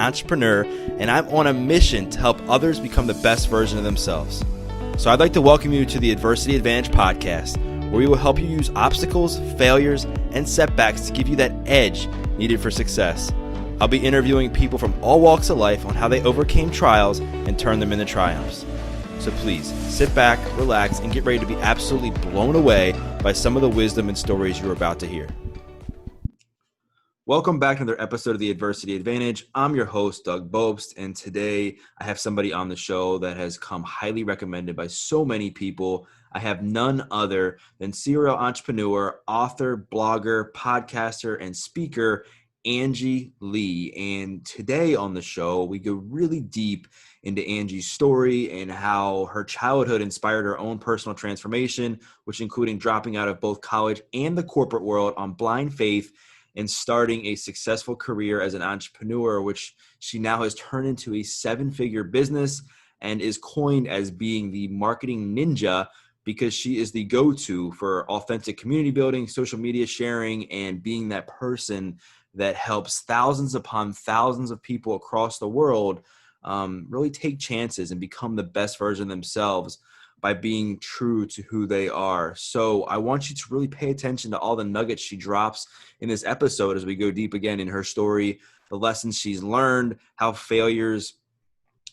entrepreneur, and I'm on a mission to help others become the best version of themselves. So I'd like to welcome you to the Adversity Advantage podcast, where we will help you use obstacles, failures, and setbacks to give you that edge needed for success. I'll be interviewing people from all walks of life on how they overcame trials and turned them into triumphs. So please sit back, relax, and get ready to be absolutely blown away by some of the wisdom and stories you're about to hear. Welcome back to another episode of the Adversity Advantage. I'm your host, Doug Bobst, and today I have somebody on the show that has come highly recommended by so many people. I have none other than serial entrepreneur, author, blogger, podcaster, and speaker, Angie Lee. And today on the show, we go really deep into Angie's story and how her childhood inspired her own personal transformation, which including dropping out of both college and the corporate world on blind faith and starting a successful career as an entrepreneur, which she now has turned into a seven-figure business and is coined as being the marketing ninja because she is the go-to for authentic community building, social media sharing, and being that person that helps thousands upon thousands of people across the world really take chances and become the best version of themselves by being true to who they are. So I want you to really pay attention to all the nuggets she drops in this episode as we go deep again in her story, the lessons she's learned, how failures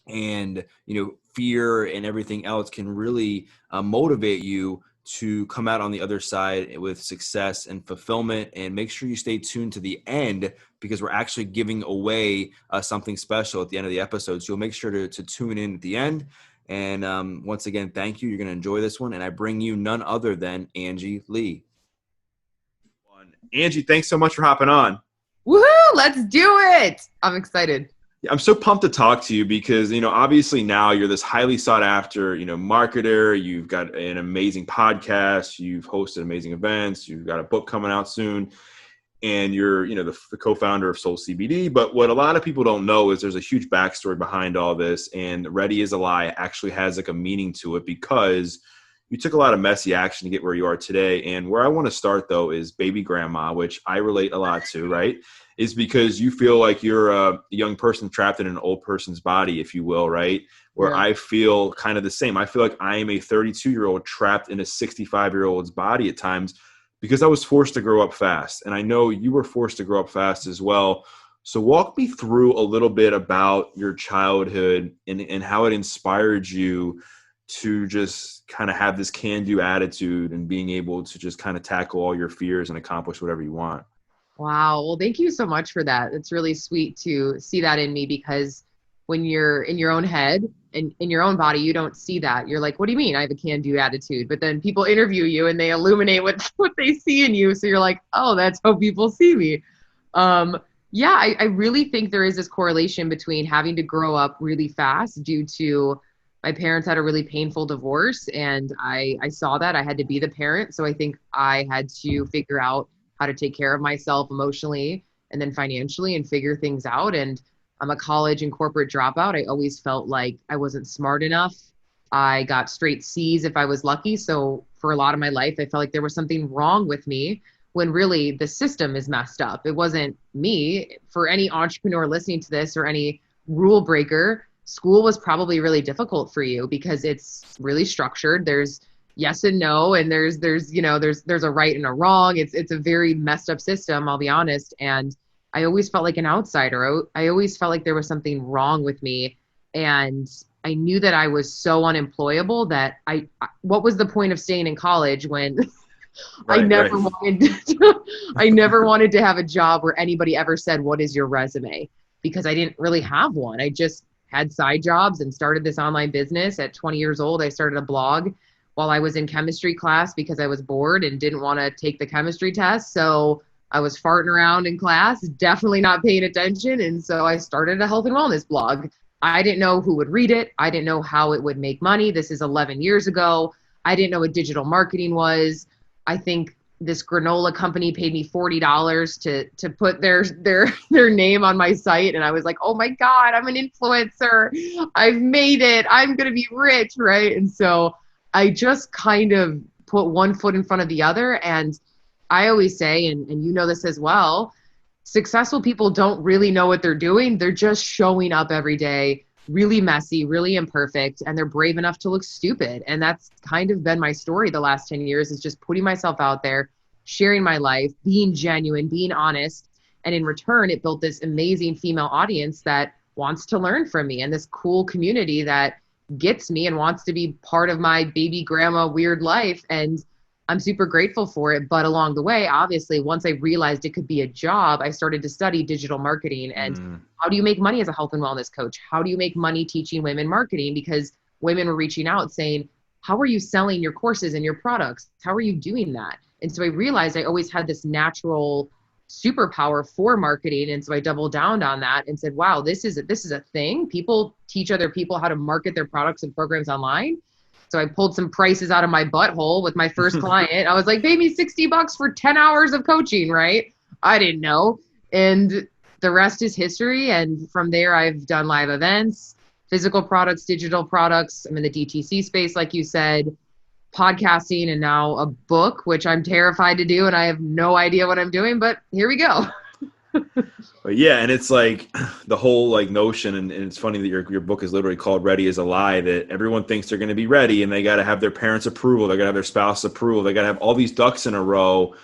and fear and everything else can really motivate you to come out on the other side with success and fulfillment. And make sure you stay tuned to the end because we're actually giving away something special at the end of the episode. So you'll make sure to tune in at the end. And once again, thank you. You're going to enjoy this one. And I bring you none other than Angie Lee. Angie, thanks so much for hopping on. Woohoo! Let's do it. I'm excited. I'm so pumped to talk to you because, obviously now you're this highly sought after, marketer. You've got an amazing podcast. You've hosted amazing events. You've got a book coming out soon. And you're, the co-founder of Soul CBD. But what a lot of people don't know is there's a huge backstory behind all this. And Ready is a Lie actually has like a meaning to it because you took a lot of messy action to get where you are today. And where I want to start, though, is baby grandma, which I relate a lot to, right? Is because you feel like you're a young person trapped in an old person's body, if you will, right? Where I feel kind of the same. I feel like I am a 32-year-old trapped in a 65-year-old's body at times because I was forced to grow up fast. And I know you were forced to grow up fast as well. So walk me through a little bit about your childhood and how it inspired you to just kind of have this can-do attitude and being able to just kind of tackle all your fears and accomplish whatever you want. Wow. Well, thank you so much for that. It's really sweet to see that in me because when you're in your own head and in your own body, you don't see that. You're like, what do you mean? I have a can-do attitude. But then people interview you and they illuminate what they see in you. So you're like, oh, that's how people see me. I really think there is this correlation between having to grow up really fast due to my parents had a really painful divorce. And I saw that I had to be the parent. So I think I had to figure out how to take care of myself emotionally and then financially and figure things out. And I'm a college and corporate dropout. I always felt like I wasn't smart enough. I got straight C's if I was lucky. So for a lot of my life, I felt like there was something wrong with me when really the system is messed up. It wasn't me. For any entrepreneur listening to this or any rule breaker, school was probably really difficult for you because it's really structured. There's yes and no, and there's a right and a wrong. It's a very messed up system, I'll be honest. And I always felt like an outsider. I always felt like there was something wrong with me. And I knew that I was so unemployable that what was the point of staying in college when I never wanted to have a job where anybody ever said, what is your resume? Because I didn't really have one. I just had side jobs and started this online business. At 20 years old, I started a blog while I was in chemistry class because I was bored and didn't want to take the chemistry test. So I was farting around in class, definitely not paying attention. And so I started a health and wellness blog. I didn't know who would read it. I didn't know how it would make money. This is 11 years ago. I didn't know what digital marketing was. I think this granola company paid me $40 to put their name on my site. And I was like, oh my God, I'm an influencer. I've made it. I'm going to be rich, right? And so I just kind of put one foot in front of the other. And I always say, and you know this as well, successful people don't really know what they're doing. They're just showing up every day, really messy, really imperfect, and they're brave enough to look stupid. And that's kind of been my story the last 10 years, is just putting myself out there, sharing my life, being genuine, being honest. And in return, it built this amazing female audience that wants to learn from me, and this cool community that gets me and wants to be part of my baby grandma weird life. And I'm super grateful for it. But along the way, obviously, once I realized it could be a job, I started to study digital marketing and how do you make money as a health and wellness coach? How do you make money teaching women marketing? Because women were reaching out saying, how are you selling your courses and your products? How are you doing that? And so I realized I always had this natural superpower for marketing. And so I doubled down on that and said, wow, this is a thing. People teach other people how to market their products and programs online. So I pulled some prices out of my butthole with my first client. I was like, pay me $60 for 10 hours of coaching, right? I didn't know. And the rest is history. And from there, I've done live events, physical products, digital products. I'm in the DTC space, like you said, podcasting, and now a book, which I'm terrified to do. And I have no idea what I'm doing, but here we go. But yeah, and it's like the whole like notion, and it's funny that your book is literally called Ready is a Lie, that everyone thinks they're going to be ready and they got to have their parents' approval, they got to have their spouse approval, they got to have all these ducks in a row.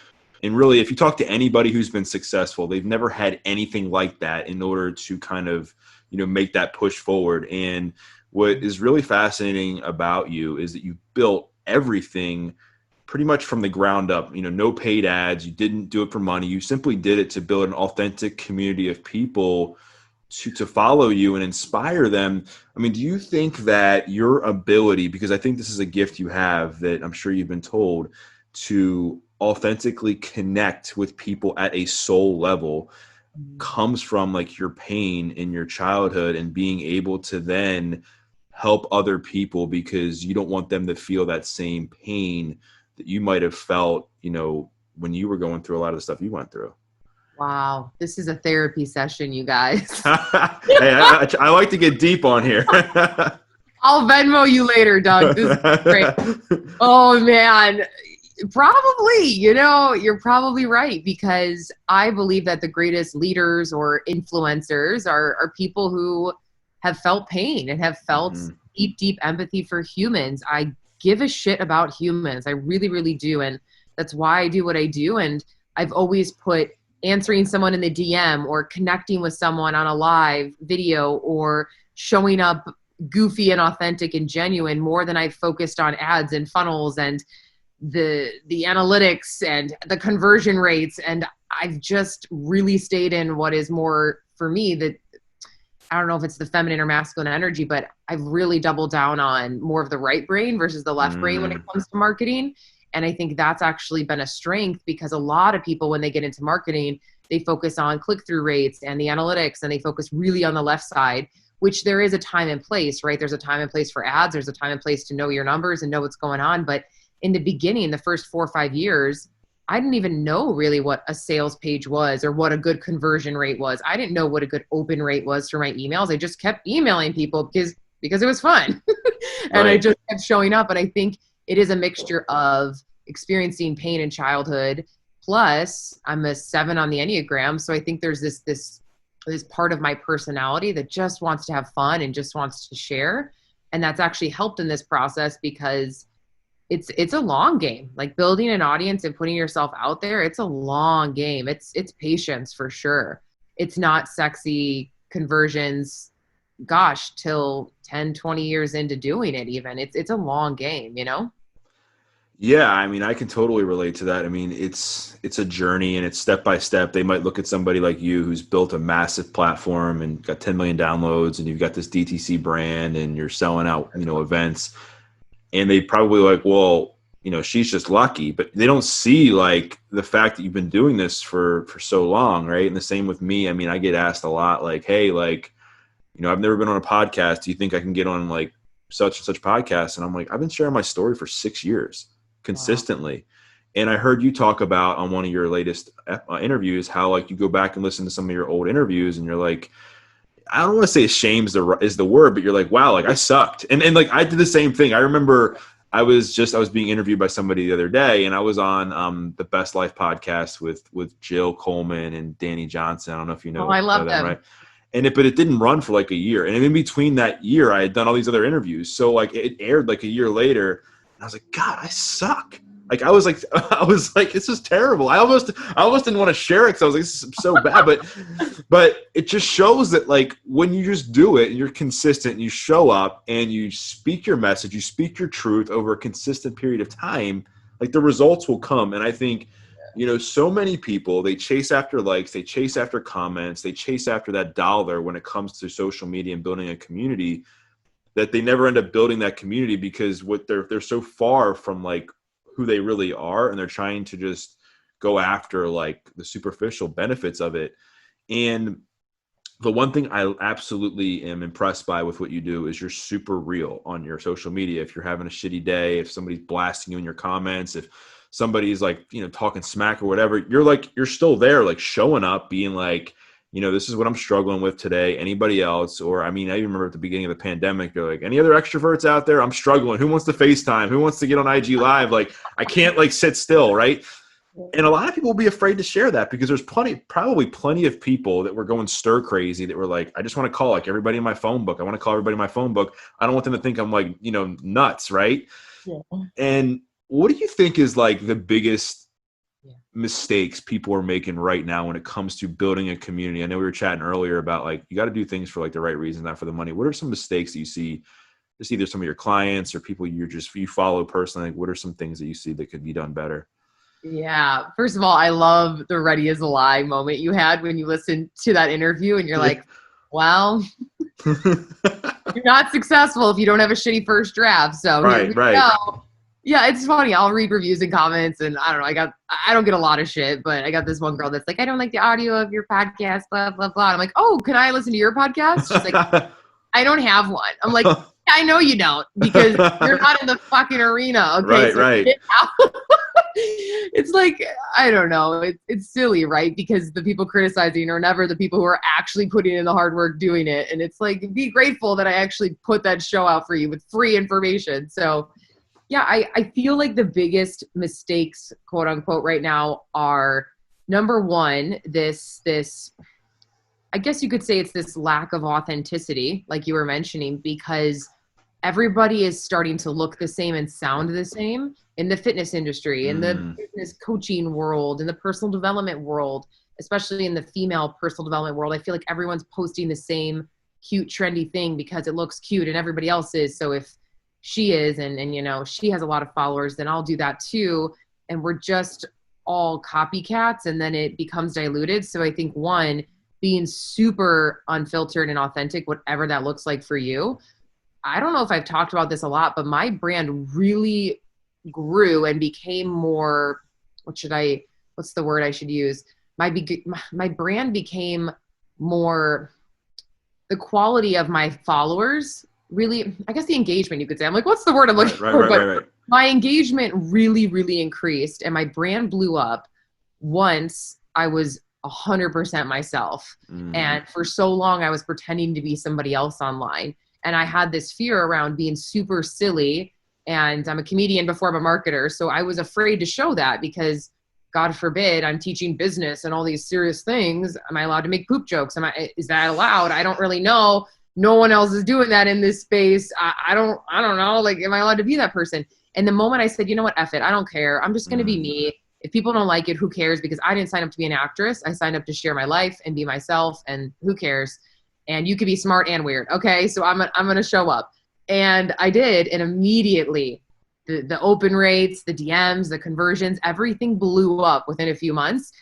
And really, if you talk to anybody who's been successful, they've never had anything like that in order to kind of, make that push forward. And what is really fascinating about you is that you built everything pretty much from the ground up, no paid ads. You didn't do it for money. You simply did it to build an authentic community of people to follow you and inspire them. I mean, do you think that your ability, because I think this is a gift you have that I'm sure you've been told, to authentically connect with people at a soul level comes from like your pain in your childhood and being able to then help other people because you don't want them to feel that same pain that you might have felt, when you were going through a lot of the stuff you went through? Wow. This is a therapy session, you guys. Hey, I like to get deep on here. I'll Venmo you later, Doug. This is great. Oh, man. Probably, you're probably right, because I believe that the greatest leaders or influencers are people who have felt pain and have felt deep, deep empathy for humans. I give a shit about humans. I really, really do. And that's why I do what I do. And I've always put answering someone in the DM or connecting with someone on a live video or showing up goofy and authentic and genuine more than I focused on ads and funnels and the analytics and the conversion rates. And I've just really stayed in what is more for me, that I don't know if it's the feminine or masculine energy, but I've really doubled down on more of the right brain versus the left brain when it comes to marketing. And I think that's actually been a strength, because a lot of people, when they get into marketing, they focus on click-through rates and the analytics, and they focus really on the left side, which there is a time and place, right? There's a time and place for ads. There's a time and place to know your numbers and know what's going on. But in the beginning, the first 4 or 5 years, I didn't even know really what a sales page was or what a good conversion rate was. I didn't know what a good open rate was for my emails. I just kept emailing people because it was fun. And right. I just kept showing up. And I think it is a mixture of experiencing pain in childhood. Plus, I'm a 7 on the Enneagram. So I think there's this part of my personality that just wants to have fun and just wants to share. And that's actually helped in this process, because it's a long game. Like building an audience and putting yourself out there, it's a long game. It's patience for sure. It's not sexy conversions, gosh, till 10, 20 years into doing it even. It's a long game, Yeah, I mean, I can totally relate to that. I mean, it's a journey and it's step by step. They might look at somebody like you who's built a massive platform and got 10 million downloads, and you've got this DTC brand and you're selling out, events. And they probably like, well, she's just lucky, but they don't see like the fact that you've been doing this for so long. Right. And the same with me. I mean, I get asked a lot like, hey, like, I've never been on a podcast. Do you think I can get on like such and such podcast? And I'm like, I've been sharing my story for 6 years consistently. Wow. And I heard you talk about on one of your latest interviews, how like you go back and listen to some of your old interviews and you're like, I don't want to say ashamed is the word, but you're like, wow, like I sucked. And like, I did the same thing. I remember I was being interviewed by somebody the other day, and I was on the Best Life podcast with Jill Coleman and Danny Johnson. I don't know if you Oh, I know love them, them. right? But it didn't run for like a year. And in between that year, I had done all these other interviews. So like it aired like a year later, and I was like, God, I suck. Like I was like, this is terrible. I almost didn't want to share it because I was like, this is so bad. But it just shows that like when you just do it and you're consistent and you show up and you speak your message, you speak your truth over a consistent period of time, like the results will come. And I think, so many people, they chase after likes, they chase after comments, they chase after that dollar when it comes to social media and building a community, that they never end up building that community because what they're so far from like who they really are, and they're trying to just go after like the superficial benefits of it. And the one thing I absolutely am impressed by with what you do is you're super real on your social media. If you're having a shitty day, if somebody's blasting you in your comments, if somebody's like, talking smack or whatever, you're still there, like showing up, being like, this is what I'm struggling with today. Anybody else? Or, I even remember at the beginning of the pandemic, you're like, any other extroverts out there? I'm struggling. Who wants to FaceTime? Who wants to get on IG Live? Like, I can't like sit still, right? And a lot of people will be afraid to share that because there's probably plenty of people that were going stir crazy that were like, I just want to call like everybody in my phone book. I want to call everybody in my phone book. I don't want them to think I'm like, nuts, right? Yeah. And what do you think is like the biggest mistakes people are making right now when it comes to building a community? I know we were chatting earlier about like, you got to do things for like the right reasons, not for the money. What are some mistakes that you see, just either some of your clients or people you follow personally? Like, what are some things that you see that could be done better? Yeah. First of all, I love the ready as a lie moment you had when you listened to that interview and you're like, well, you're not successful if you don't have a shitty first draft. So here we go. Yeah, it's funny. I'll read reviews and comments, and I don't know. I don't get a lot of shit, but I got this one girl that's like, I don't like the audio of your podcast, blah blah blah. I'm like, oh, can I listen to your podcast? She's like, I don't have one. I'm like, I know you don't because you're not in the fucking arena. Okay, right. Get out. It's like, I don't know. It's silly, right? Because the people criticizing are never the people who are actually putting in the hard work doing it. And it's like, be grateful that I actually put that show out for you with free information. So yeah, I feel like the biggest mistakes, quote unquote, right now are, number one, this, I guess you could say it's this lack of authenticity, like you were mentioning, because everybody is starting to look the same and sound the same in the fitness industry, in the business coaching world, in the personal development world, especially in the female personal development world. I feel like everyone's posting the same cute, trendy thing because it looks cute and everybody else is. So if she is, and she has a lot of followers, then I'll do that too. And we're just all copycats, and then it becomes diluted. So I think, one, being super unfiltered and authentic, whatever that looks like for you. I don't know if I've talked about this a lot, but my brand really grew and became more, what's the word I should use? My brand became more, the quality of my followers really, I guess the engagement, you could say. I'm like, what's the word I'm looking for? Right. My engagement really, really increased, and my brand blew up once I was 100% myself. And for so long, I was pretending to be somebody else online. And I had this fear around being super silly. And I'm a comedian before I'm a marketer. So I was afraid to show that because, God forbid, I'm teaching business and all these serious things. Am I allowed to make poop jokes? Is that allowed? I don't really know. No one else is doing that in this space. I don't know. Like, am I allowed to be that person? And the moment I said, you know what, F it, I don't care. I'm just going to be me. If people don't like it, who cares? Because I didn't sign up to be an actress. I signed up to share my life and be myself, and who cares? And you could be smart and weird. Okay. So I'm going to show up. And I did. And immediately the open rates, the DMs, the conversions, everything blew up within a few months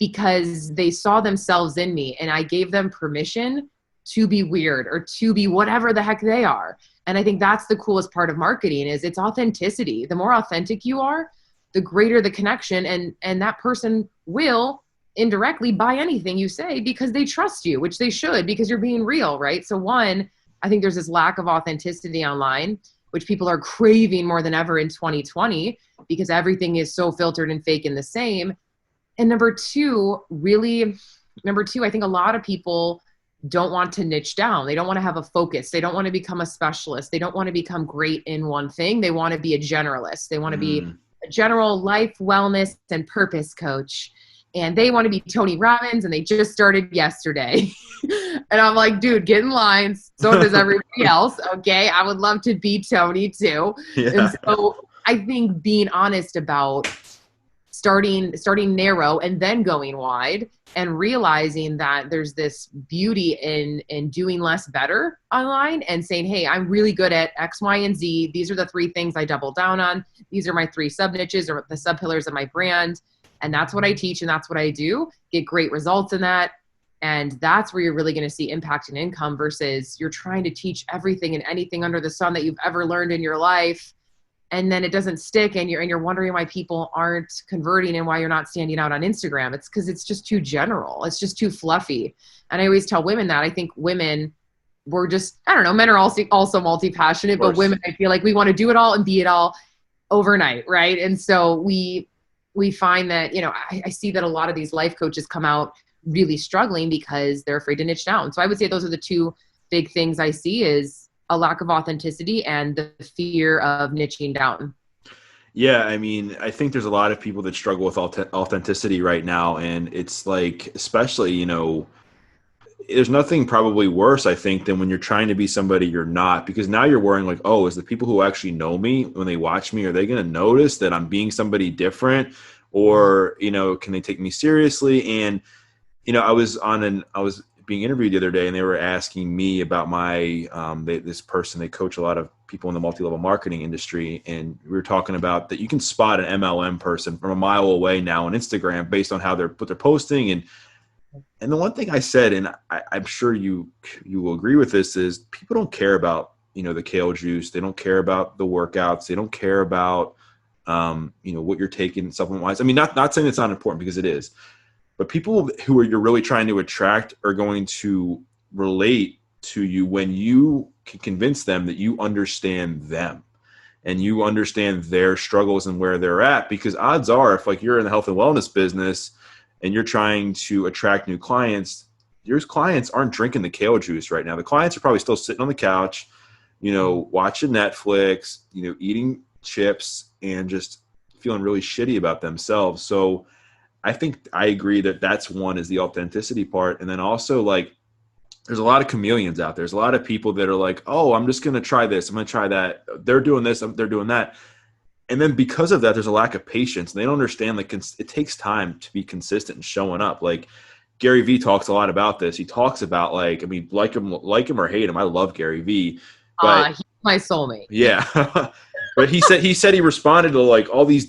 because they saw themselves in me, and I gave them permission to be weird or to be whatever the heck they are. And I think that's the coolest part of marketing is it's authenticity. The more authentic you are, the greater the connection, and that person will indirectly buy anything you say because they trust you, which they should, because you're being real, right? So one, I think there's this lack of authenticity online, which people are craving more than ever in 2020 because everything is so filtered and fake and the same. And number two, I think a lot of people don't want to niche down. They don't want to have a focus. They don't want to become a specialist. They don't want to become great in one thing. They want to be a generalist. They want to be a general life, wellness, and purpose coach. And they want to be Tony Robbins, and they just started yesterday. And I'm like, dude, get in line. So does everybody else. Okay. I would love to be Tony too. Yeah. And so I think being honest about starting narrow and then going wide, and realizing that there's this beauty in doing less better online and saying, hey, I'm really good at X, Y, and Z. These are the 3 things I double down on. These are my 3 sub niches or the sub pillars of my brand. And that's what I teach. And that's what I do. Get great results in that. And that's where you're really going to see impact and income, versus you're trying to teach everything and anything under the sun that you've ever learned in your life. And then it doesn't stick, and you're wondering why people aren't converting and why you're not standing out on Instagram. It's because it's just too general. It's just too fluffy. And I always tell women that. I think women, we're just, I don't know, men are also multi-passionate, but women, I feel like we want to do it all and be it all overnight, right? And so we find that, I see that a lot of these life coaches come out really struggling because they're afraid to niche down. So I would say those are the 2 big things I see, is a lack of authenticity and the fear of niching down. Yeah. I mean, I think there's a lot of people that struggle with authenticity right now. And it's like, especially, there's nothing probably worse, I think, than when you're trying to be somebody you're not, because now you're worrying like, oh, is the people who actually know me, when they watch me, are they going to notice that I'm being somebody different? Or, can they take me seriously? And, I was being interviewed the other day, and they were asking me about my this person. They coach a lot of people in the multi-level marketing industry, and we were talking about that you can spot an MLM person from a mile away now on Instagram based on how they're posting. And the one thing I said, and I'm sure you will agree with this, is people don't care about the kale juice. They don't care about the workouts. They don't care about what you're taking supplement wise. I mean, not saying it's not important, because it is. But people who you're really trying to attract are going to relate to you when you can convince them that you understand them and you understand their struggles and where they're at. Because odds are, if like you're in the health and wellness business and you're trying to attract new clients, your clients aren't drinking the kale juice right now. The clients are probably still sitting on the couch, watching Netflix, eating chips and just feeling really shitty about themselves. So I think I agree that that's one, is the authenticity part. And then also, like, there's a lot of chameleons out there. There's a lot of people that are like, oh, I'm just going to try this. I'm going to try that. They're doing this. They're doing that. And then because of that, there's a lack of patience. They don't understand, like, it takes time to be consistent and showing up. Like, Gary Vee talks a lot about this. He talks about, like, I mean, like him or hate him, I love Gary Vee. But he's my soulmate. Yeah. But he said he responded to like all these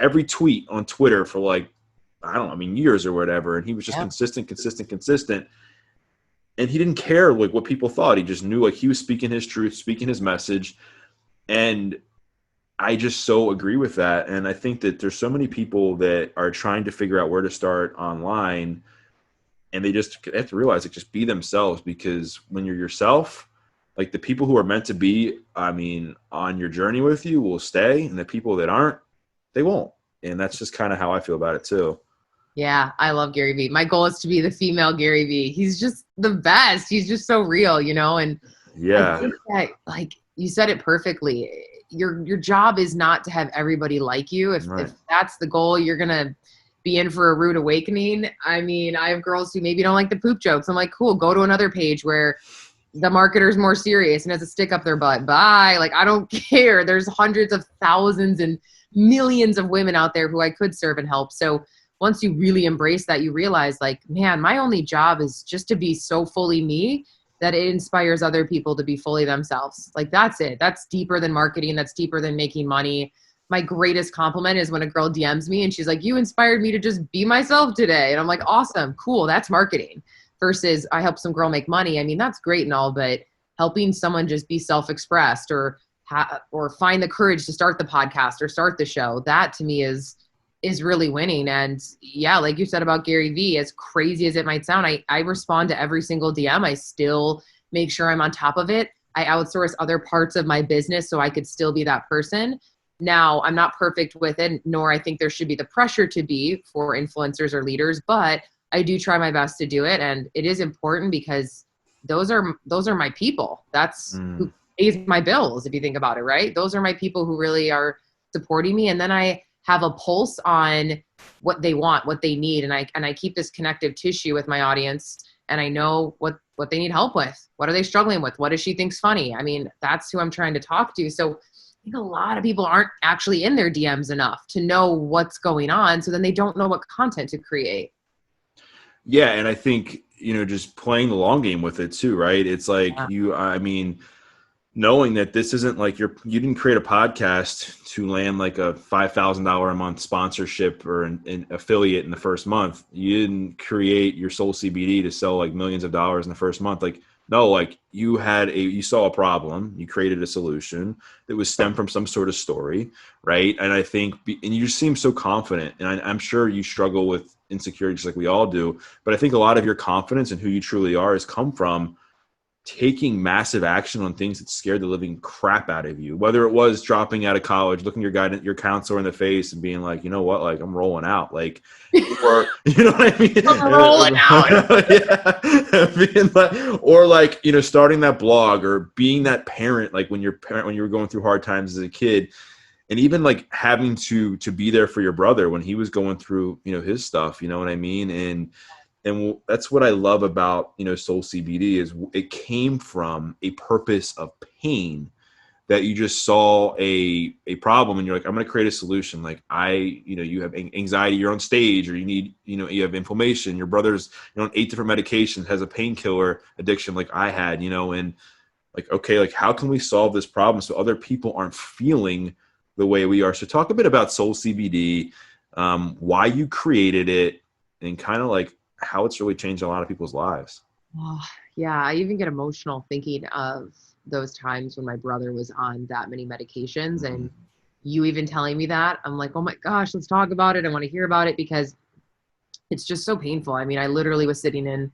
every tweet on Twitter for like, I don't know, I mean, years or whatever. And he was just consistent. And he didn't care like what people thought. He just knew like he was speaking his truth, speaking his message. And I just so agree with that. And I think that there's so many people that are trying to figure out where to start online, and they have to realize, like, just be themselves, because when you're yourself, like, the people who are meant to be, I mean, on your journey with you will stay, and the people that aren't, they won't. And that's just kind of how I feel about it too. Yeah, I love Gary Vee. My goal is to be the female Gary Vee. He's just the best. He's just so real, and yeah, I think that, like you said it perfectly. Your job is not to have everybody like you. If that's the goal, you're gonna be in for a rude awakening. I mean, I have girls who maybe don't like the poop jokes. I'm like, cool, go to another page where the marketer's more serious and has a stick up their butt. Bye. Like, I don't care. There's hundreds of thousands and millions of women out there who I could serve and help. So once you really embrace that, you realize, like, man, my only job is just to be so fully me that it inspires other people to be fully themselves. Like, that's it. That's deeper than marketing. That's deeper than making money. My greatest compliment is when a girl DMs me and she's like, you inspired me to just be myself today. And I'm like, awesome, cool. That's marketing. Versus I help some girl make money. I mean, that's great and all, but helping someone just be self-expressed or find the courage to start the podcast or start the show, that to me is really winning. And yeah, like you said about Gary Vee, as crazy as it might sound, I respond to every single DM. I still make sure I'm on top of it. I outsource other parts of my business so I could still be that person. Now, I'm not perfect with it, nor I think there should be the pressure to be for influencers or leaders, but I do try my best to do it. And it is important because those are my people. That's who pays my bills, if you think about it, right? Those are my people who really are supporting me. And then I have a pulse on what they want, what they need. And I keep this connective tissue with my audience, and I know what they need help with. What are they struggling with? What does she think's funny? I mean, that's who I'm trying to talk to. So I think a lot of people aren't actually in their DMs enough to know what's going on. So then they don't know what content to create. Yeah. And I think, just playing the long game with it too, right? It's like knowing that this isn't like you didn't create a podcast to land like a $5,000 a month sponsorship or an affiliate in the first month. You didn't create your Soul CBD to sell like millions of dollars in the first month. Like, no, like you saw a problem, you created a solution that was stemmed from some sort of story, right? And I think, and you just seem so confident, and I'm sure you struggle with insecurity just like we all do, but I think a lot of your confidence and who you truly are has come from taking massive action on things that scared the living crap out of you, whether it was dropping out of college, looking your counselor in the face and being like, you know what, like I'm rolling out, like, or you know what I mean? I'm rolling out. Yeah. Being like, or like, starting that blog or being that parent, like when you were going through hard times as a kid, and even like having to be there for your brother when he was going through, his stuff, you know what I mean? And that's what I love about, Soul CBD is it came from a purpose of pain that you just saw a problem and you're like, I'm going to create a solution. Like you have anxiety, you're on stage, or you need, you have inflammation. Your brother's, on 8 different medications, has a painkiller addiction like I had, and like, okay, like how can we solve this problem so other people aren't feeling the way we are? So talk a bit about Soul CBD, why you created it, and kind of like how it's really changed a lot of people's lives. Oh, yeah. I even get emotional thinking of those times when my brother was on that many medications, and you even telling me that, I'm like, oh my gosh, let's talk about it. I want to hear about it because it's just so painful. I mean, I literally was sitting in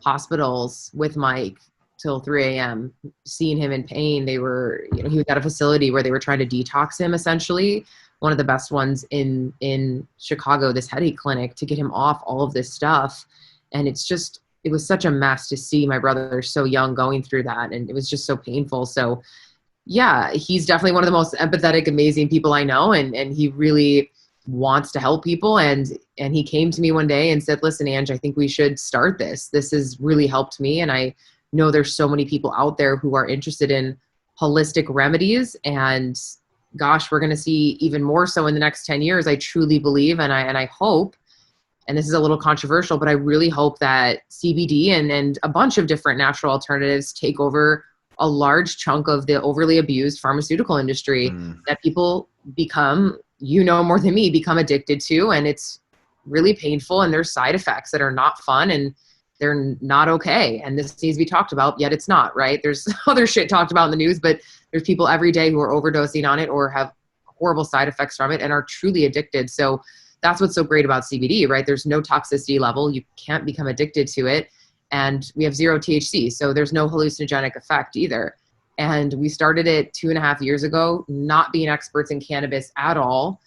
hospitals with Mike till 3 a.m. seeing him in pain. They were, he was at a facility where they were trying to detox him, essentially. One of the best ones in Chicago, this headache clinic, to get him off all of this stuff. And it was such a mess to see my brother so young going through that. And it was just so painful. So yeah, he's definitely one of the most empathetic, amazing people I know. And he really wants to help people. And he came to me one day and said, listen, Ange, I think we should start this. This has really helped me. And I know there's so many people out there who are interested in holistic remedies, and gosh, we're going to see even more so in the next 10 years. I truly believe, and I hope, and this is a little controversial, but I really hope that CBD and a bunch of different natural alternatives take over a large chunk of the overly abused pharmaceutical industry that people become, more than me, become addicted to. And it's really painful, and there's side effects that are not fun, and they're not okay. And this needs to be talked about, yet it's not, right? There's other shit talked about in the news, but there's people every day who are overdosing on it or have horrible side effects from it and are truly addicted. So that's what's so great about CBD, right? There's no toxicity level. You can't become addicted to it. And we have 0 THC. So there's no hallucinogenic effect either. And we started it 2.5 years ago, not being experts in cannabis at all,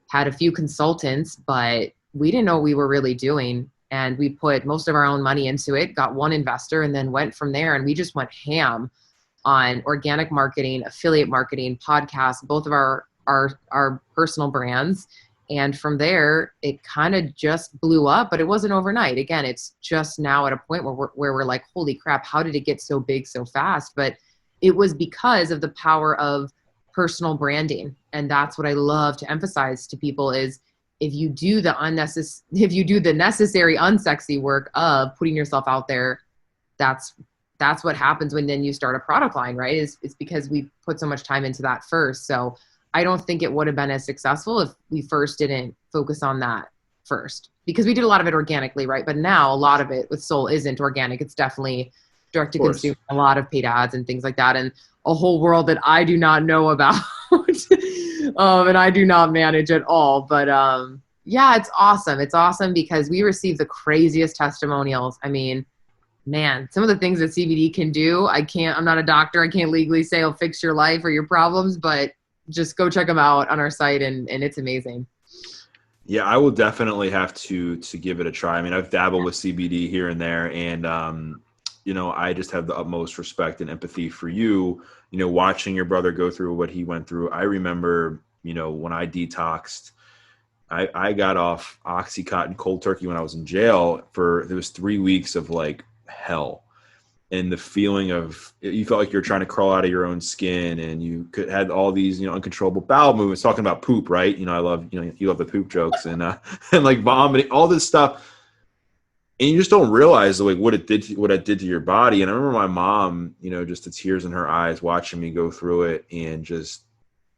had a few consultants, but we didn't know what we were really doing. And we put most of our own money into it, got one investor, and then went from there. And we just went ham on organic marketing, affiliate marketing, podcasts, both of our personal brands. And from there, it kind of just blew up, but it wasn't overnight. Again, it's just now at a point where we're like, holy crap, how did it get so big so fast? But it was because of the power of personal branding. And that's what I love to emphasize to people is, if you do the necessary unsexy work of putting yourself out there, that's what happens when then you start a product line, right? It's because we put so much time into that first. So I don't think it would have been as successful if we first didn't focus on that first, because we did a lot of it organically, right? But now a lot of it with Soul isn't organic. It's definitely direct to consumer, a lot of paid ads and things like that, and a whole world that I do not know about. And I do not manage at all. But yeah, it's awesome. It's awesome because we receive the craziest testimonials. I mean, man, some of the things that CBD can do, I'm not a doctor. I can't legally say it'll fix your life or your problems, but just go check them out on our site, and it's amazing. Yeah, I will definitely have to give it a try. I mean, I've dabbled with CBD here and there, and I just have the utmost respect and empathy for you. Watching your brother go through what he went through. I remember, when I detoxed, I got off Oxycontin cold turkey when I was in jail there was 3 weeks of like hell. And the feeling of you felt like you're trying to crawl out of your own skin, and you had all these uncontrollable bowel movements. Talking about poop, right? I love you love the poop jokes and and like vomiting, all this stuff, and you just don't realize like what it did to your body. And I remember my mom, just the tears in her eyes watching me go through it, and just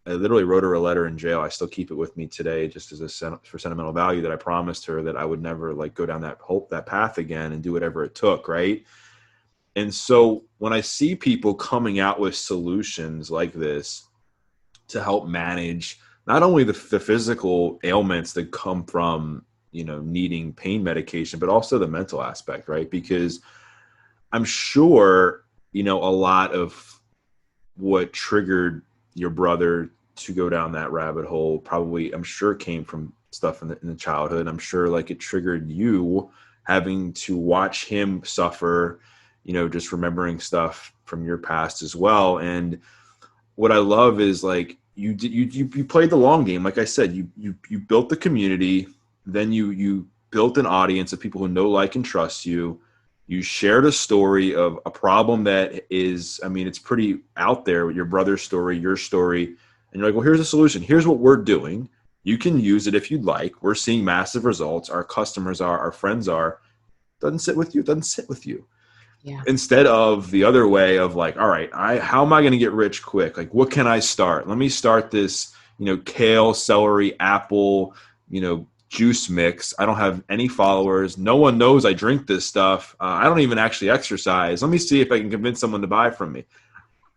I literally wrote her a letter in jail. I still keep it with me today, just as for sentimental value, that I promised her that I would never like go down that path again and do whatever it took, right? And so when I see people coming out with solutions like this to help manage not only the physical ailments that come from, needing pain medication, but also the mental aspect, right? Because I'm sure, a lot of what triggered your brother to go down that rabbit hole probably, I'm sure, came from stuff in the childhood. I'm sure like it triggered you having to watch him suffer, just remembering stuff from your past as well. And what I love is like you played the long game. Like I said, you built the community, then you built an audience of people who know, like, and trust you. You shared a story of a problem that is, I mean, it's pretty out there with your brother's story, your story. And you're like, well, here's a solution. Here's what we're doing. You can use it if you'd like. We're seeing massive results. Our customers are, our friends are. Doesn't sit with you. Doesn't sit with you. Yeah. Instead of the other way of like, all right, how am I going to get rich quick? Like, what can I start? Let me start this, kale, celery, apple, juice mix. I don't have any followers. No one knows I drink this stuff. I don't even actually exercise. Let me see if I can convince someone to buy from me.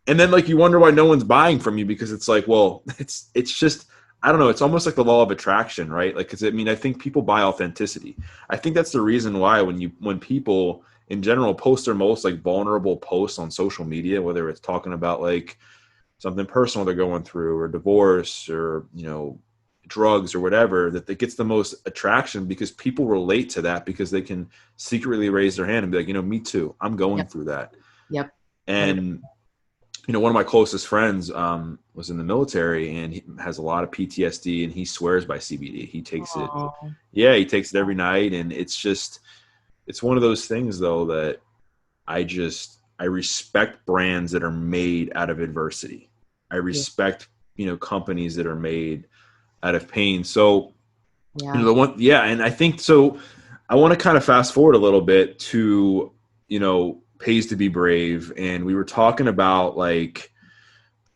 And then like you wonder why no one's buying from you, because it's like, well, it's just, I don't know. It's almost like the law of attraction, right? Like, cause I think people buy authenticity. I think that's the reason why when people in general post their most like vulnerable posts on social media, whether it's talking about like something personal they're going through or divorce or, drugs or whatever, that gets the most attraction because people relate to that because they can secretly raise their hand and be like, me too. I'm going Yep. through that. Yep. And, one of my closest friends was in the military, and he has a lot of PTSD, and he swears by CBD. He takes it. Oh, Yeah. He takes it every night. And it's one of those things though, that I respect brands that are made out of adversity. I yeah. respect, companies that are made out of pain. So, Yeah. and I think so. I want to kind of fast forward a little bit to, pays to be brave. And we were talking about like,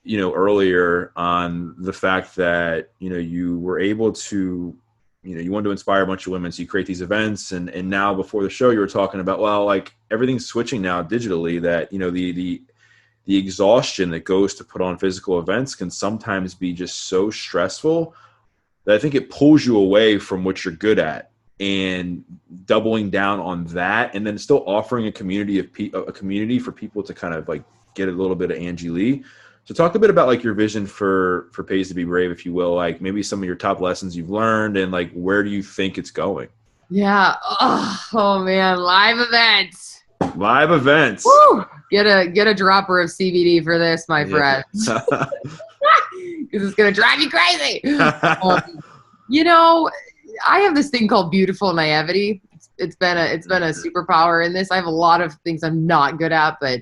earlier on the fact that, you were able to, you wanted to inspire a bunch of women. So you create these events. And now before the show, you were talking about, well, like everything's switching now digitally, that, the exhaustion that goes to put on physical events can sometimes be just so stressful that I think it pulls you away from what you're good at, and doubling down on that, and then still offering a community for people to kind of like get a little bit of Angie Lee. So talk a bit about like your vision for Pays to Be Brave, if you will, like maybe some of your top lessons you've learned, and like where do you think it's going? Yeah. Oh man, live events. Live events. Woo! Get a dropper of CBD for this, my friend. Yeah. Because it's gonna drive you crazy. You know, I have this thing called beautiful naivety. It's been a superpower in this. I have a lot of things I'm not good at, but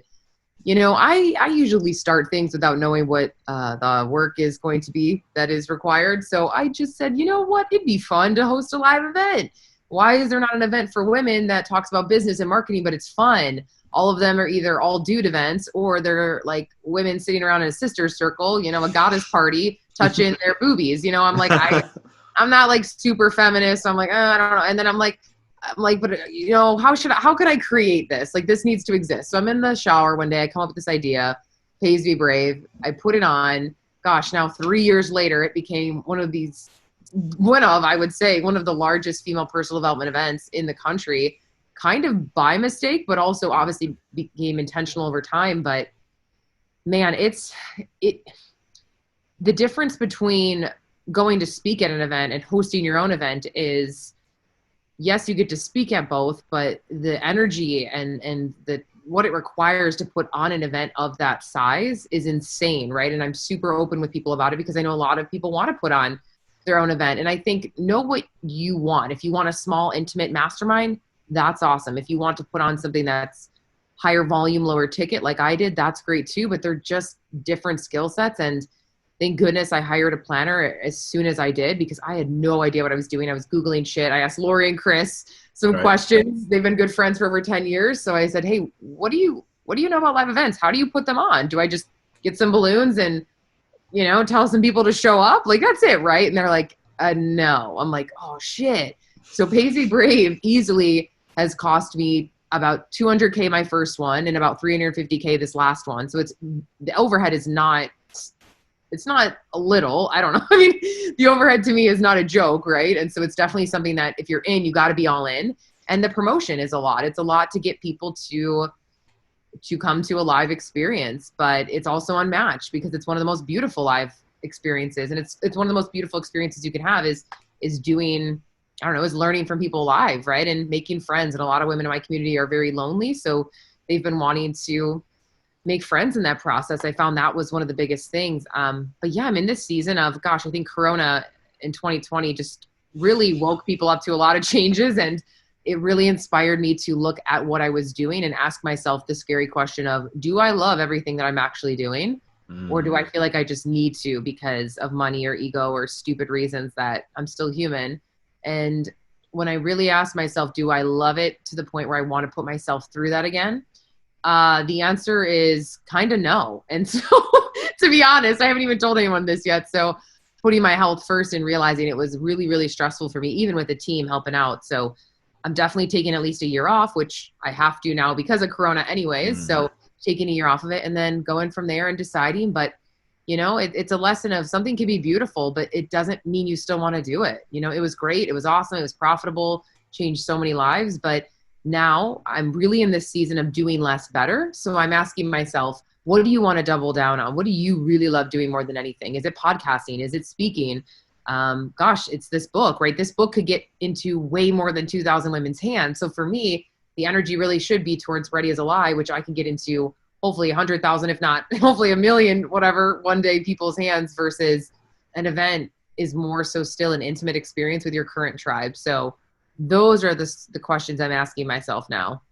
I usually start things without knowing what the work is going to be that is required. So I just said, you know what, it'd be fun to host a live event. Why is there not an event for women that talks about business and marketing, but it's fun? All of them are either all dude events, or they're like women sitting around in a sister's circle, a goddess party, touching their boobies. I'm like, I'm not like super feminist. I'm like, I don't know. And then I'm like, but how could I create this? Like, this needs to exist. So I'm in the shower one day. I come up with this idea, Pays to Be Brave. I put it on. Gosh, now 3 years later, it became one of the largest female personal development events in the country, kind of by mistake, but also obviously became intentional over time. But man, the difference between going to speak at an event and hosting your own event is, yes, you get to speak at both, but the energy and the what it requires to put on an event of that size is insane, right? And I'm super open with people about it because I know a lot of people want to put on their own event. And I think know what you want. If you want a small, intimate mastermind, that's awesome. If you want to put on something that's higher volume, lower ticket, like I did, that's great too, but they're just different skill sets. And thank goodness I hired a planner as soon as I did because I had no idea what I was doing. I was Googling shit. I asked Lori and Chris some questions. They've been good friends for over 10 years. So I said, hey, what do you know about live events? How do you put them on? Do I just get some balloons and, tell some people to show up? Like, that's it, right? And they're like, no. I'm like, oh, shit. So Paisley Brave easily has cost me about $200K my first one and about $350K this last one. So the overhead is not, it's not a little, I don't know. I mean, the overhead to me is not a joke, right? And so it's definitely something that if you're in, you got to be all in. And the promotion is a lot. It's a lot to get people to come to a live experience, but it's also unmatched because it's one of the most beautiful live experiences. And it's one of the most beautiful experiences you can have is doing, I don't know, is learning from people live, right? And making friends. And a lot of women in my community are very lonely. So they've been wanting to make friends in that process. I found that was one of the biggest things. But yeah, I'm in this season of, I think Corona in 2020 just really woke people up to a lot of changes. And it really inspired me to look at what I was doing and ask myself the scary question of, do I love everything that I'm actually doing? Or do I feel like I just need to because of money or ego or stupid reasons that I'm still human? And when I really asked myself, do I love it to the point where I want to put myself through that again? The answer is kind of no. And so to be honest, I haven't even told anyone this yet. So putting my health first and realizing it was really, really stressful for me, even with the team helping out. So I'm definitely taking at least a year off, which I have to now because of Corona anyways. So taking a year off of it and then going from there and deciding, but it's a lesson of something can be beautiful, but it doesn't mean you still want to do it. It was great. It was awesome. It was profitable, changed so many lives, but now I'm really in this season of doing less better. So I'm asking myself, what do you want to double down on? What do you really love doing more than anything? Is it podcasting? Is it speaking? It's this book, right? This book could get into way more than 2,000 women's hands. So for me, the energy really should be towards Ready as a Lie, which I can get into hopefully 100,000, if not hopefully 1 million, whatever, one day people's hands versus an event is more so still an intimate experience with your current tribe. So those are the questions I'm asking myself now.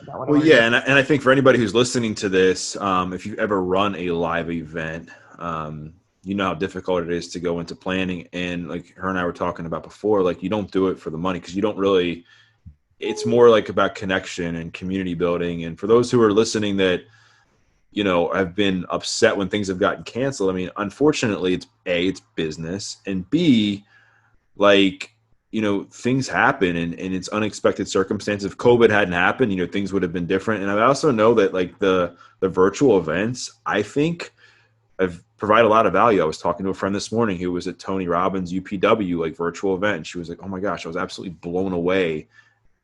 Well, yeah. And I think for anybody who's listening to this, if you've ever run a live event, you know how difficult it is to go into planning. And like her and I were talking about before, like you don't do it for the money because you don't really, it's more like about connection and community building. And for those who are listening that, have been upset when things have gotten canceled. I mean, unfortunately, it's A, it's business, and B, like, things happen and it's unexpected circumstances. If COVID hadn't happened, things would have been different. And I also know that like the virtual events, I think I've provide a lot of value. I was talking to a friend this morning who was at Tony Robbins' UPW, like virtual event. And she was like, oh my gosh, I was absolutely blown away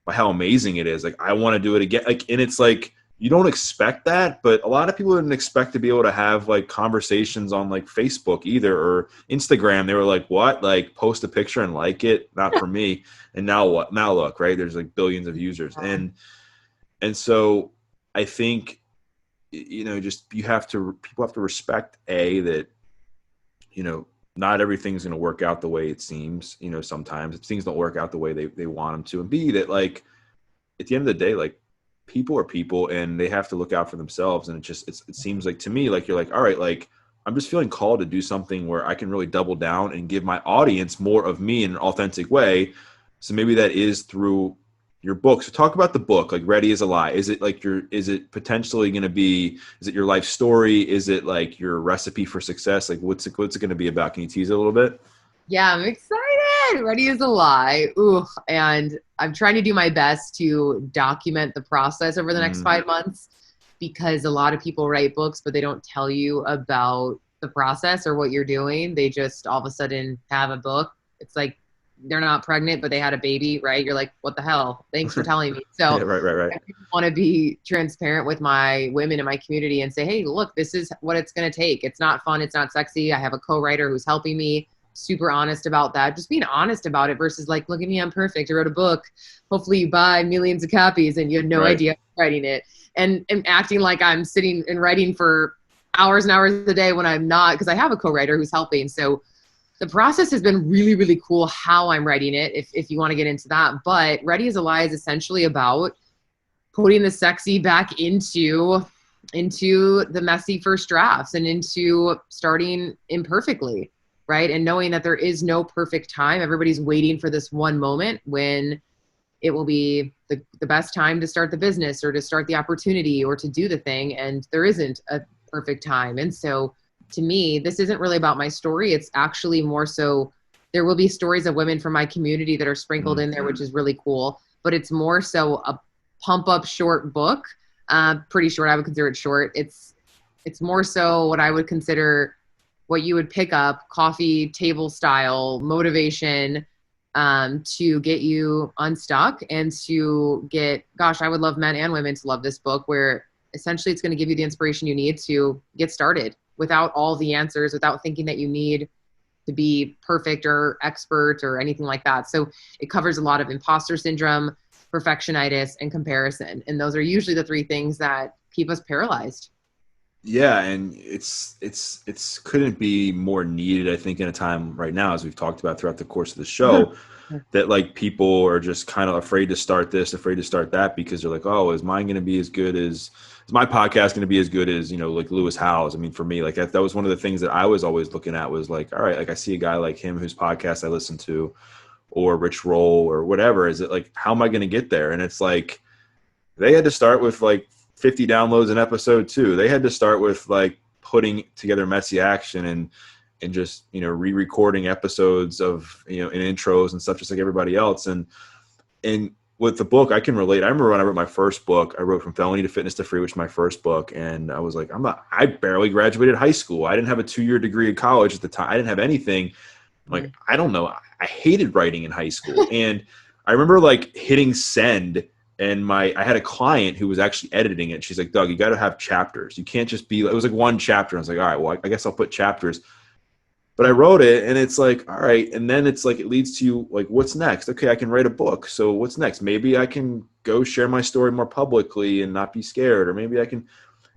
by how amazing it is. Like, I want to do it again. Like, and it's like, you don't expect that, but a lot of people didn't expect to be able to have like conversations on like Facebook either, or Instagram. They were like, what? Like, post a picture and like it? Not for me. And now what? Now look, right? There's like billions of users. And so I think, just people have to respect that, not everything's going to work out the way it seems, sometimes things don't work out the way they want them to. And B, that like, at the end of the day, like, people are people and they have to look out for themselves. And it seems like to me, like, you're like, all right, like, I'm just feeling called to do something where I can really double down and give my audience more of me in an authentic way. So maybe that is through your book. So talk about the book, like Ready as a Lie. Is it like is it potentially going to be, is it your life story? Is it like your recipe for success? Like what's it going to be about? Can you tease it a little bit? Yeah, I'm excited. Ready as a Lie. Ooh, and I'm trying to do my best to document the process over the next 5 months, because a lot of people write books, but they don't tell you about the process or what you're doing. They just all of a sudden have a book. It's like they're not pregnant, but they had a baby, right? You're like, what the hell? Thanks for telling me. So yeah, right. I want to be transparent with my women in my community and say, hey, look, this is what it's going to take. It's not fun. It's not sexy. I have a co-writer who's helping me super honest about that. Just being honest about it versus like, look at me, I'm perfect. I wrote a book. Hopefully you buy millions of copies and you had no idea I'm writing it. And acting like I'm sitting and writing for hours and hours a day when I'm not, because I have a co-writer who's helping. So the process has been really, really cool how I'm writing it, if you want to get into that. But Ready as a Lie is essentially about putting the sexy back into the messy first drafts and into starting imperfectly, right? And knowing that there is no perfect time. Everybody's waiting for this one moment when it will be the best time to start the business or to start the opportunity or to do the thing. And there isn't a perfect time. And so to me, this isn't really about my story. It's actually more so there will be stories of women from my community that are sprinkled in there, which is really cool. But it's more so a pump up short book. Pretty short. I would consider it short. It's more so what I would consider what you would pick up, coffee table style motivation, to get you unstuck and to get, gosh, I would love men and women to love this book, where essentially it's going to give you the inspiration you need to get started without all the answers, without thinking that you need to be perfect or expert or anything like that. So it covers a lot of imposter syndrome, perfectionitis, and comparison. And those are usually the three things that keep us paralyzed. Yeah. And it's couldn't be more needed, I think, in a time right now, as we've talked about throughout the course of the show, that like people are just kind of afraid to start this, afraid to start that, because they're like, oh, is mine going to be as good as, is my podcast going to be as good as, you know, like Lewis Howes? I mean, for me, like that was one of the things that I was always looking at, was like, all right, like I see a guy like him whose podcast I listen to, or Rich Roll or whatever. Is it like, how am I going to get there? And it's like, they had to start with like 50 downloads an episode too. They had to start with like putting together messy action and just, you know, re-recording episodes of, you know, in intros and stuff, just like everybody else. And with the book, I can relate. I remember when I wrote my first book, I wrote From Felony to Fitness to Free, which was my first book. And I was like, I barely graduated high school. I didn't have a 2-year degree at college at the time. I didn't have anything. I'm like, I don't know. I hated writing in high school. And I remember like hitting send, and I had a client who was actually editing it. She's like, Doug, you got to have chapters. You can't just be, it was like one chapter. I was like, all right, well, I guess I'll put chapters. But I wrote it, and it's like, all right. And then it's like, it leads to you, like, what's next? Okay, I can write a book. So what's next? Maybe I can go share my story more publicly and not be scared. Or maybe I can,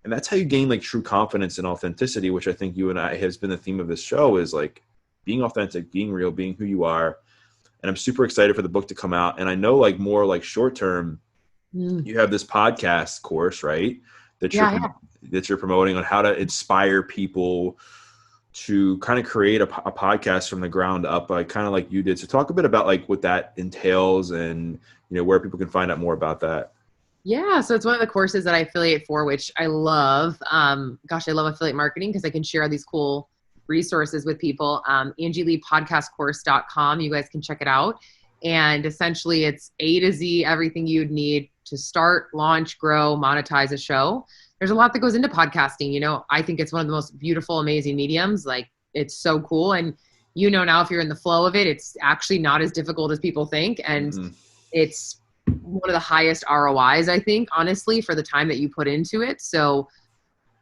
and that's how you gain like true confidence and authenticity, which I think you and I has been the theme of this show, is like being authentic, being real, being who you are. And I'm super excited for the book to come out. And I know like more like short term, you have this podcast course, right? That you're promoting on how to inspire people to kind of create a podcast from the ground up, like kind of like you did. So talk a bit about like what that entails and, you know, where people can find out more about that. Yeah. So it's one of the courses that I affiliate for, which I love. Gosh, I love affiliate marketing because I can share these cool resources with people. Angie Lee podcastcourse.com. You guys can check it out. And essentially it's A to Z, everything you'd need to start, launch, grow, monetize a show. There's a lot that goes into podcasting. You know, I think it's one of the most beautiful, amazing mediums. Like, it's so cool. And you know, now if you're in the flow of it, it's actually not as difficult as people think. And it's one of the highest ROIs, I think, honestly, for the time that you put into it. So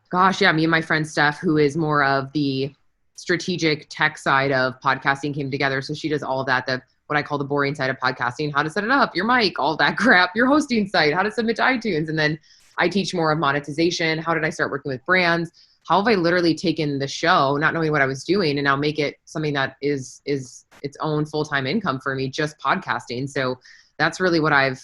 gosh, yeah, me and my friend Steph, who is more of the strategic tech side of podcasting, came together. So she does all of that, what I call the boring side of podcasting, how to set it up, your mic, all that crap, your hosting site, how to submit to iTunes. And then I teach more of monetization. How did I start working with brands? How have I literally taken the show, not knowing what I was doing, and now make it something that is its own full-time income for me, just podcasting. So that's really what I've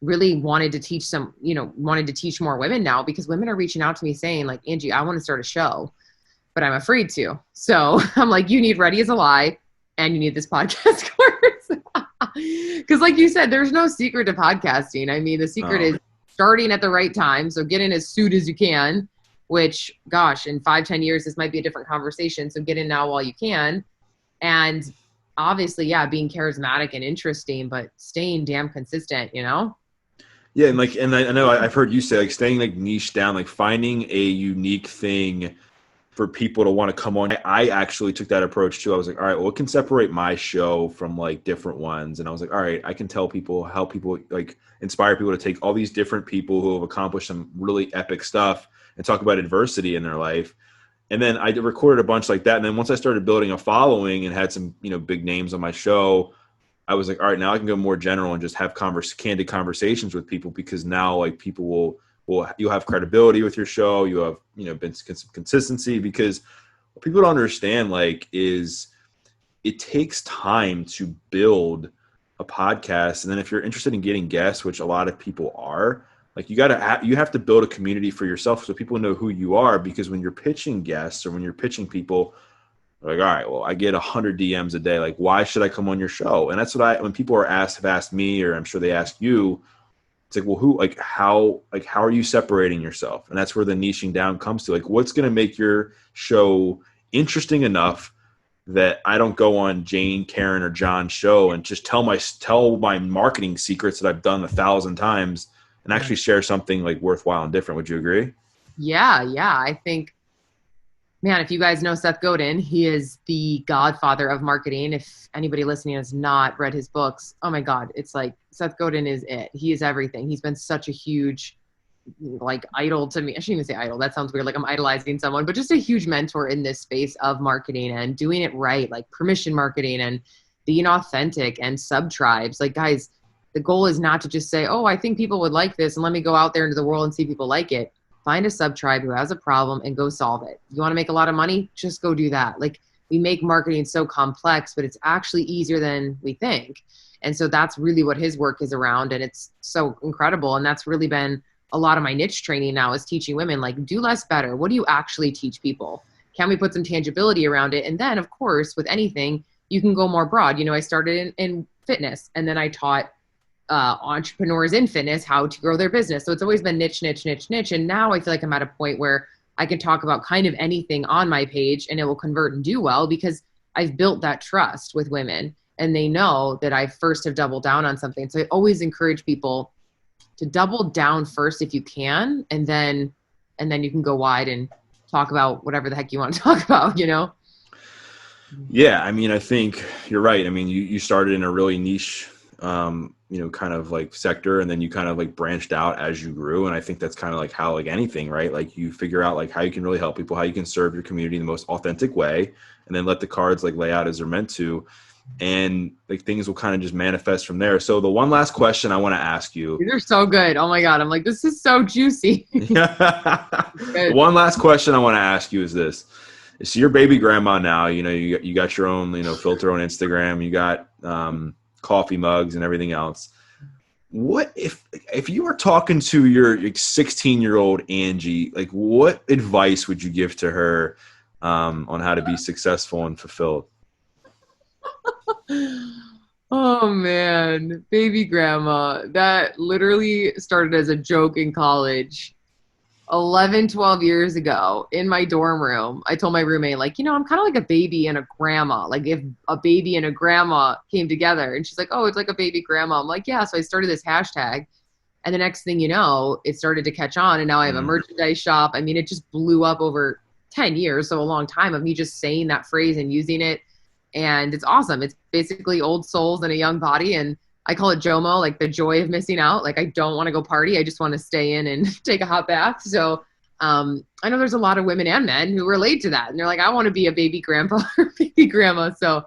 really wanted to teach wanted to teach more women now, because women are reaching out to me saying like, Angie, I want to start a show, but I'm afraid to. So I'm like, you need Ready as a Lie and you need this podcast course. Because like you said, there's no secret to podcasting. I mean, the secret is starting at the right time. So get in as soon as you can, which, gosh, in 5-10 years, this might be a different conversation. So get in now while you can. And obviously, yeah, being charismatic and interesting, but staying damn consistent, you know? Yeah. And I know I've heard you say like staying like niche down, like finding a unique thing for people to want to come on. I actually took that approach too. I was like, all right, well, what can separate my show from like different ones? And I was like, all right, I can tell people, help people, like inspire people to take all these different people who have accomplished some really epic stuff and talk about adversity in their life And then I recorded a bunch like that. And then once I started building a following and had some, big names on my show, I was like, all right, now I can go more general and just have candid conversations with people, because now like people you'll have credibility with your show. You have, been some consistency, because what people don't understand like is it takes time to build a podcast. And then if you're interested in getting guests, which a lot of people are, like you have to build a community for yourself so people know who you are, because when you're pitching guests or when you're pitching people, like, all right, well, I get 100 DMs a day. Like, why should I come on your show? And that's what when people have asked me, or I'm sure they ask you, it's like, well, how are you separating yourself? And that's where the niching down comes to, like, what's going to make your show interesting enough that I don't go on Jane, Karen, or John's show and just tell my marketing secrets that I've done 1,000 times and actually share something like worthwhile and different. Would you agree? Yeah. I think, man, if you guys know Seth Godin, he is the Godfather of Marketing. If anybody listening has not read his books, oh my God, it's like Seth Godin is it. He is everything. He's been such a huge like idol to me. I shouldn't even say idol. That sounds weird. Like I'm idolizing someone, but just a huge mentor in this space of marketing and doing it right, like permission marketing and being authentic and sub tribes. Like, guys, the goal is not to just say, oh, I think people would like this and let me go out there into the world and see people like it. Find a sub tribe who has a problem and go solve it. You want to make a lot of money? Just go do that. Like, we make marketing so complex, but it's actually easier than we think. And so that's really what his work is around. And it's so incredible. And that's really been a lot of my niche training now, is teaching women, like, do less better. What do you actually teach people? Can we put some tangibility around it? And then, of course, with anything, you can go more broad. I started in fitness, and then I taught entrepreneurs in fitness how to grow their business. So it's always been niche. And now I feel like I'm at a point where I can talk about kind of anything on my page and it will convert and do well, because I've built that trust with women and they know that I first have doubled down on something. So I always encourage people to double down first if you can, and then you can go wide and talk about whatever the heck you want to talk about, Yeah. I mean, I think you're right. I mean, you started in a really niche, kind of like sector, and then you kind of like branched out as you grew. And I think that's kind of like how, like anything, right? Like you figure out like how you can really help people, how you can serve your community in the most authentic way, and then let the cards like lay out as they're meant to. And like things will kind of just manifest from there. So the one last question I want to ask you. These are so good. Oh my God. I'm like, this is so juicy. One last question I want to ask you is this. So you're baby grandma now, you got your own, filter on Instagram, you got coffee mugs and everything else. What if you were talking to your 16-year-old Angie, like what advice would you give to her on how to be successful and fulfilled? Oh man, baby grandma. That literally started as a joke in college 11, 12 years ago in my dorm room. I told my roommate, like, I'm kind of like a baby and a grandma. Like if a baby and a grandma came together. And she's like, oh, it's like a baby grandma. I'm like, yeah. So I started this hashtag. And the next thing you know, it started to catch on. And now I have a merchandise shop. I mean, it just blew up over 10 years. So a long time of me just saying that phrase and using it. And it's awesome. It's basically old souls in a young body. And I call it JOMO, like the joy of missing out. Like I don't want to go party. I just want to stay in and take a hot bath. So I know there's a lot of women and men who relate to that. And they're like, I want to be a baby grandpa or baby grandma. So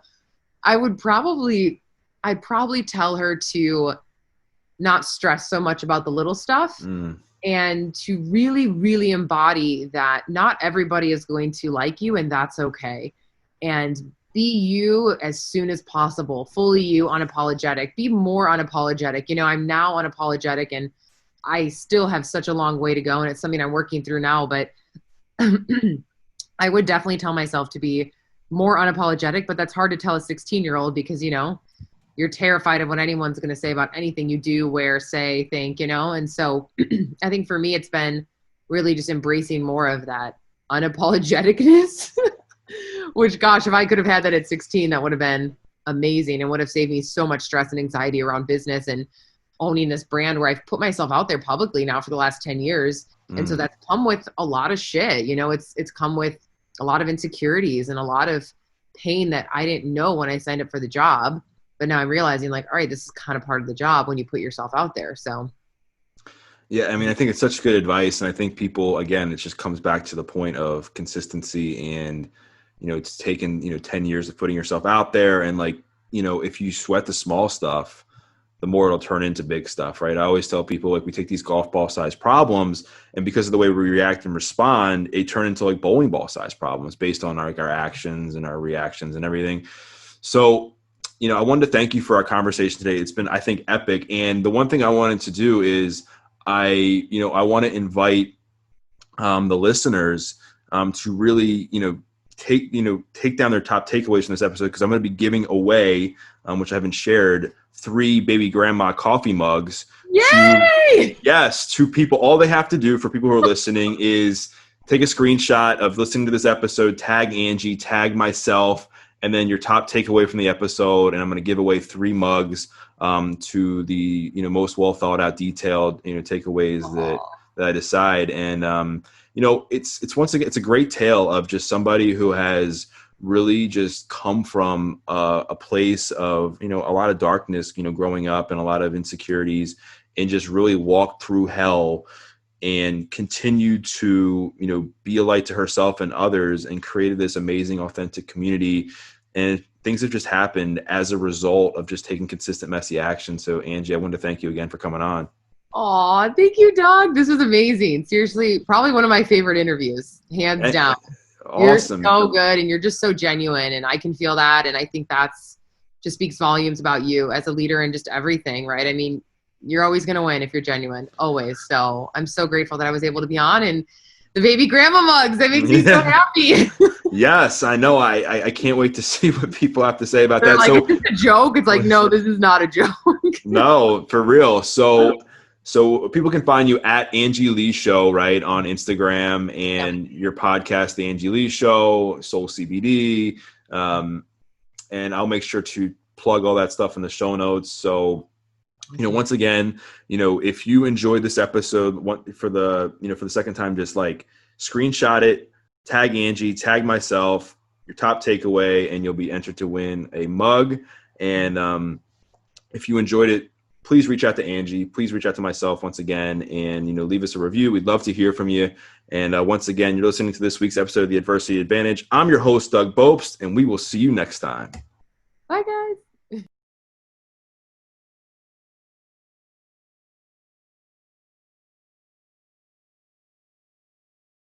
I'd probably tell her to not stress so much about the little stuff and to really, really embody that not everybody is going to like you, and that's okay. And be you as soon as possible, fully you, unapologetic, be more unapologetic. I'm now unapologetic and I still have such a long way to go. And it's something I'm working through now, but I would definitely tell myself to be more unapologetic, but that's hard to tell a 16-year-old because, you're terrified of what anyone's going to say about anything you do, wear, say, think, And so I think for me, it's been really just embracing more of that unapologeticness. Which, gosh, if I could have had that at 16, that would have been amazing and would have saved me so much stress and anxiety around business and owning this brand where I've put myself out there publicly now for the last 10 years. And so that's come with a lot of shit. It's come with a lot of insecurities and a lot of pain that I didn't know when I signed up for the job. But now I'm realizing like, all right, this is kind of part of the job when you put yourself out there. So. Yeah, I mean, I think it's such good advice, and I think people, again, it just comes back to the point of consistency, and it's taken 10 years of putting yourself out there, and like if you sweat the small stuff, the more it'll turn into big stuff, right? I always tell people, like, we take these golf ball sized problems, and because of the way we react and respond, they turn into like bowling ball sized problems based on our actions and our reactions and everything. So, I wanted to thank you for our conversation today. It's been, I think, epic. And the one thing I wanted to do is I want to invite the listeners to really, take down their top takeaways from this episode, because I'm going to be giving away, which I haven't shared, 3 baby grandma coffee mugs. Yay! To people. All they have to do, for people who are listening, is take a screenshot of listening to this episode, tag Angie, tag myself, and then your top takeaway from the episode. And I'm going to give away 3 mugs to the most well thought out, detailed takeaways that I decide. And it's once again, it's a great tale of just somebody who has really just come from a place of a lot of darkness growing up, and a lot of insecurities, and just really walked through hell and continued to be a light to herself and others, and created this amazing, authentic community. And things have just happened as a result of just taking consistent, messy action. So Angie, I wanted to thank you again for coming on. Aw, thank you, Doug. This was amazing. Seriously, probably one of my favorite interviews, hands down. Awesome. You're so good, and you're just so genuine, and I can feel that. And I think that's just speaks volumes about you as a leader and just everything, right? I mean, you're always going to win if you're genuine, always. So I'm so grateful that I was able to be on, and the baby grandma mugs, that makes me so happy. Yes, I know. I can't wait to see what people have to say about They're that. like, is this a joke? It's like, no, this is not a joke. No, for real. So people can find you at Angie Lee Show, right, on Instagram, and your podcast, The Angie Lee Show, Soul CBD. And I'll make sure to plug all that stuff in the show notes. So, once again, if you enjoyed this episode, for the second time, just like screenshot it, tag Angie, tag myself, your top takeaway, and you'll be entered to win a mug. And if you enjoyed it, please reach out to Angie. Please reach out to myself once again, and leave us a review. We'd love to hear from you. And once again, you're listening to this week's episode of The Adversity Advantage. I'm your host, Doug Bopst, and we will see you next time. Bye, guys.